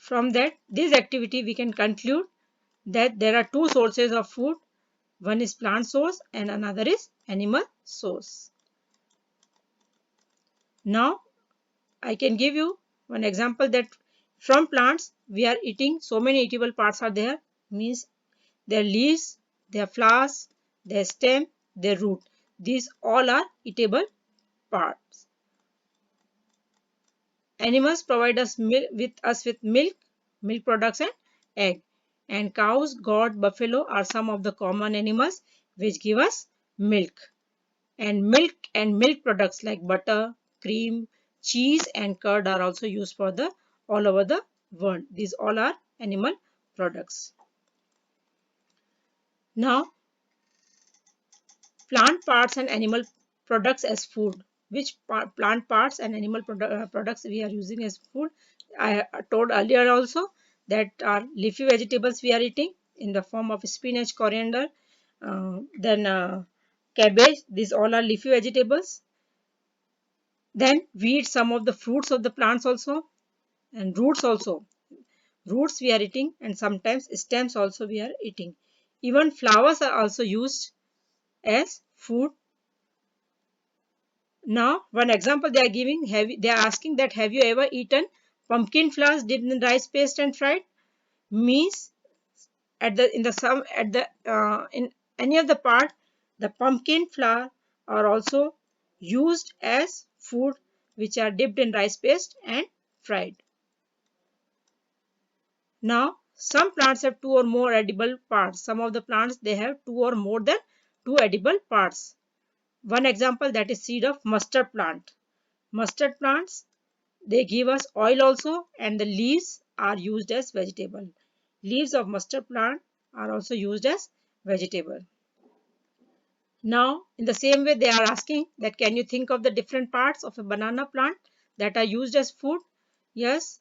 From that this activity we can conclude that there are two sources of food. One is plant source and another is animal source. Now I can give you one example that from plants we are eating so many eatable parts are there, means their leaves, their flowers, their stem, their root. These all are eatable parts. Animals provide us with milk products and egg. And cows, goat, buffalo are some of the common animals which give us milk. And milk products like butter, cream, cheese and curd are also used for the all over the world. These all are animal products. Now plant parts and animal products as food. Which plant parts and animal products we are using as food? I told earlier also that are leafy vegetables we are eating in the form of spinach, coriander, then cabbage. These all are leafy vegetables. Then we eat some of the fruits of the plants also, and roots also. Roots we are eating, and sometimes stems also we are eating. Even flowers are also used as food. Now, one example they are giving, they are asking that have you ever eaten pumpkin flowers dipped in rice paste and fried? Means at the in the some at the in any of the part, the pumpkin flower are also used as food which are dipped in rice paste and fried. Now, some plants have two or more edible parts. Some of the plants they have two or more than two edible parts. One example that is seed of mustard plant. Mustard plants they give us oil also, and the leaves are used as vegetable. Leaves of mustard plant are also used as vegetable. Now, in the same way, they are asking that can you think of the different parts of a banana plant that are used as food? Yes,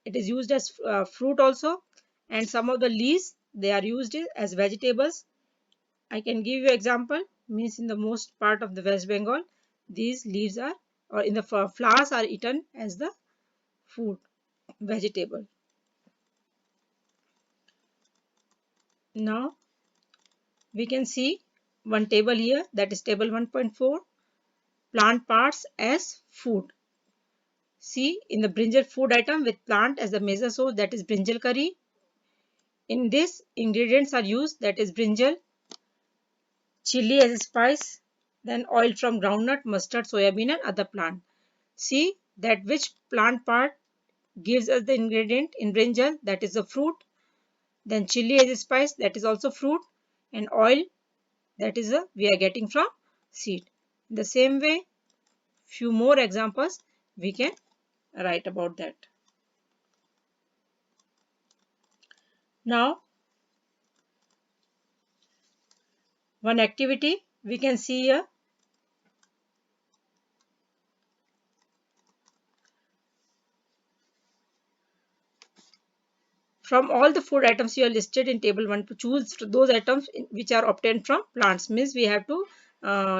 it is used as fruit also, and some of the leaves they are used as vegetables. I can give you example. Means in the most part of the West Bengal, these leaves are or in the flowers are eaten as the food vegetable. Now we can see one table here, that is table 1.4, plant parts as food. See, in the brinjal food item with plant as the major source, that is brinjal curry. In this ingredients are used, that is brinjal, chili as a spice, then oil from groundnut, mustard, soybean and other plant. See that which plant part gives us the ingredient in brinjal, that is the fruit, then chili as a spice, that is also fruit, and oil, that is we are getting from seed. In the same way, few more examples we can write about that. Now one activity we can see here. From all the food items you are listed in table 1, to choose those items which are obtained from plants. Means we have to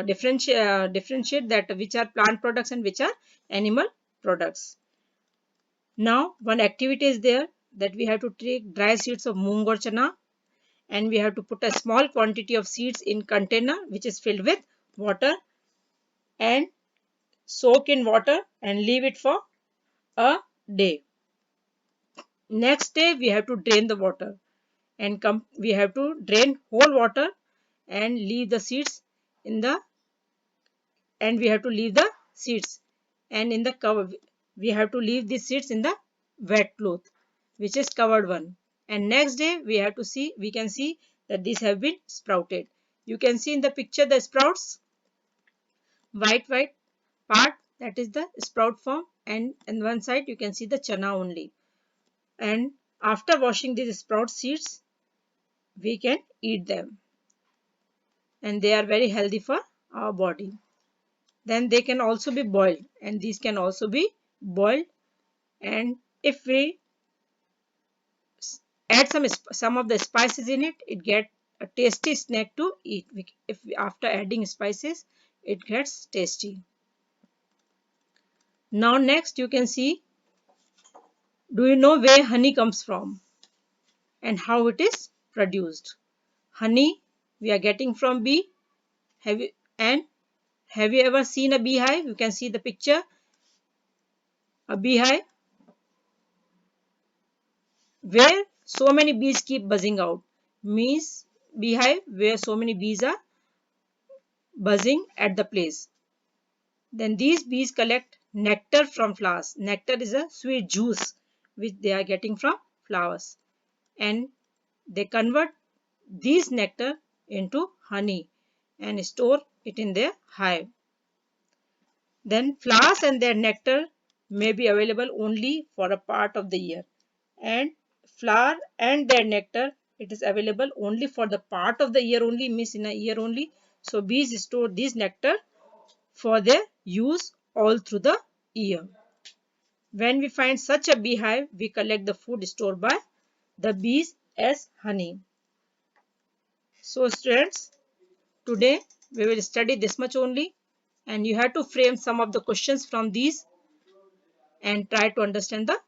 differentiate that which are plant products and which are animal products. Now one activity is there that we have to take dry seeds of moong or chana, and we have to put a small quantity of seeds in container which is filled with water and soak in water and leave it for a day. Next day we have to drain the water, and we have to drain whole water and leave the seeds in the and we have to leave the seeds and in the cover we have to leave the seeds in the wet cloth which is covered one. And next day we can see that these have been sprouted. You can see in the picture the sprouts, white part, that is the sprout form, and on one side you can see the chana only. And after washing these sprout seeds we can eat them, and they are very healthy for our body. Then they can also be boiled, and these can also be boiled, and if we add some of the spices in it, it get a tasty snack to eat. After adding spices it gets tasty. Now next you can see Do you know where honey comes from and how it is produced? Honey we are getting from bee. Have you and have you ever seen a beehive? You can see the picture. A beehive where so many bees keep buzzing out means beehive where so many bees are buzzing at the place. Then these bees collect nectar from flowers. Nectar is a sweet juice which they are getting from flowers, and they convert these nectar into honey and store it in their hive. Then flowers and their nectar may be available only for a part of the year, and flower and their nectar it is available only for the part of the year only, means in a year only. So bees store this nectar for their use all through the year. When we find such a beehive, we collect the food stored by the bees as honey. So students, today we will study this much only, and you have to frame some of the questions from these and try to understand the